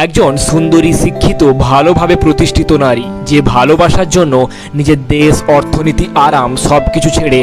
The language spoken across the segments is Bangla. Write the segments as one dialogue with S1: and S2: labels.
S1: একজন সুন্দরী, শিক্ষিত, ভালোভাবে প্রতিষ্ঠিত নারী যে ভালোবাসার জন্য নিজের দেশ, অর্থনীতি, আরাম সবকিছু ছেড়ে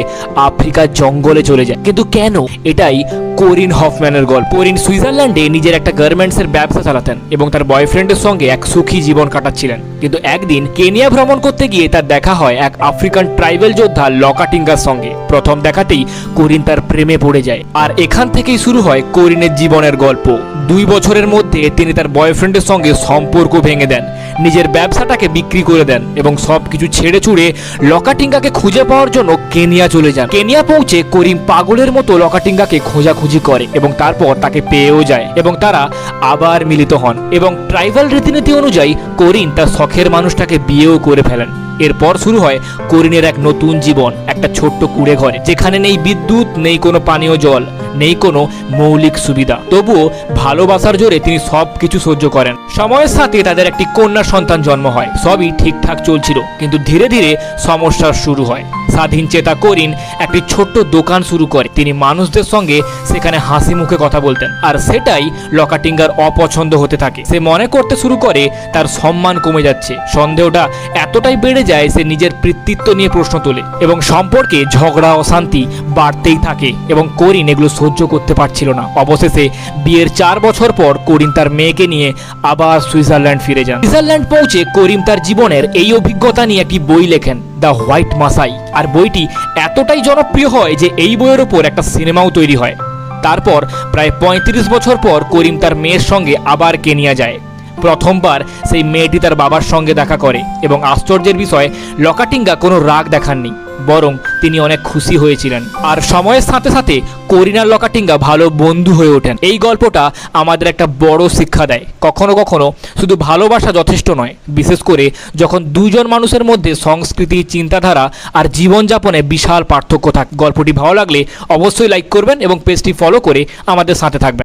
S1: আফ্রিকার জঙ্গলে চলে যায়। কিন্তু কেন? এটাই কোরিন হফম্যানের গল্প। কোরিন সুইজারল্যান্ডে নিজের একটা গার্মেন্টসের ব্যবসা চালাতেন এবং তার বয়ফ্রেন্ডের সঙ্গে এক সুখী জীবন কাটাচ্ছিলেন। কিন্তু একদিন কেনিয়া ভ্রমণ করতে গিয়ে তার দেখা হয় এক আফ্রিকান ট্রাইবাল যোদ্ধা লকাটিঙ্গার সঙ্গে। প্রথম দেখাতেই কোরিন তার প্রেমে পড়ে যায়, আর এখান থেকেই শুরু হয় কোরিনের জীবনের গল্প। 2 বছরের মধ্যে তিনি তার বয়ফ্রেন্ডের সঙ্গে সম্পর্ক ভেঙে দেন, নিজের ব্যবসাটাকে বিক্রি করে দেন এবং সবকিছু ছেড়ে ছুড়ে লকাটিঙ্গাকে খুঁজে পাওয়ার জন্য কেনিয়া চলে যান। কেনিয়া পৌঁছে কোরিন পাগলের মতো লকাটিঙ্গাকে খোঁজাখুঁজি করে এবং তারপর তাকে পেয়েও যায় এবং তারা আবার মিলিত হন এবং ট্রাইবাল রীতিনীতি অনুযায়ী কোরিন তার শখের মানুষটাকে বিয়েও করে ফেলেন। এরপর শুরু হয় কোরিনের এক নতুন জীবন, একটা ছোট্ট কুঁড়ে ঘরে, যেখানে নেই বিদ্যুৎ, নেই কোনো পানীয় জল, নেই কোনো মৌলিক সুবিধা। তবুও ভালোবাসার জোরে তিনি সবকিছু সহ্য করেন। সময়ের সাথে তাদের একটি কন্যা সন্তান জন্ম হয়। সবই ঠিকঠাক চলছিল, কিন্তু ধীরে ধীরে সমস্যার শুরু হয়। স্বাধীন চেতা কোরিন একটি ছোট্ট দোকান শুরু করে। তিনি মানুষদের সঙ্গে সেখানে হাসি মুখে কথা বলতেন, আর সেটাই লকাটিঙ্গার অপছন্দ হতে থাকে। সে মনে করতে শুরু করে তার সম্মান কমে যাচ্ছে। সন্দেহটা এতটাই বেড়ে যায়, সে নিজের কৃতিত্ব নিয়ে প্রশ্ন তোলে এবং সম্পর্কে ঝগড়া, অশান্তি বাড়তেই থাকে এবং কোরিন এগুলো সহ্য করতে পারছিল না। অবশেষে বিয়ের 4 বছর পর কোরিন তার মেয়েকে নিয়ে আবার সুইজারল্যান্ড ফিরে যান। সুইজারল্যান্ড পৌঁছে কোরিন তার জীবনের এই অভিজ্ঞতা নিয়ে একটি বই লেখেন, দ্য হোয়াইট মাসাই। আর বইটি এতটাই জনপ্রিয় হয় যে এই বইয়ের ওপর একটা সিনেমাও তৈরি হয়। তারপর প্রায় 35 বছর পর কোরিন তার মেয়ের সঙ্গে আবার কেনিয়া যায়। প্রথমবার সেই মেয়েটি তার বাবার সঙ্গে দেখা করে এবং আশ্চর্যের বিষয়, লকাটিঙ্গা কোনো রাগ দেখাননি, বরং তিনি অনেক খুশি হয়েছিলেন। আর সময়ের সাথে সাথে কোরিন আর লকাটিঙ্গা ভালো বন্ধু হয়ে ওঠেন। এই গল্পটা আমাদের একটা বড় শিক্ষা দেয়, কখনো কখনো শুধু ভালোবাসা যথেষ্ট নয়, বিশেষ করে যখন দুজন মানুষের মধ্যে সংস্কৃতি, চিন্তাধারা আর জীবনযাপনে বিশাল পার্থক্য থাকে। গল্পটি ভালো লাগলে অবশ্যই লাইক করবেন এবং পেজটি ফলো করে আমাদের সাথে থাকবেন।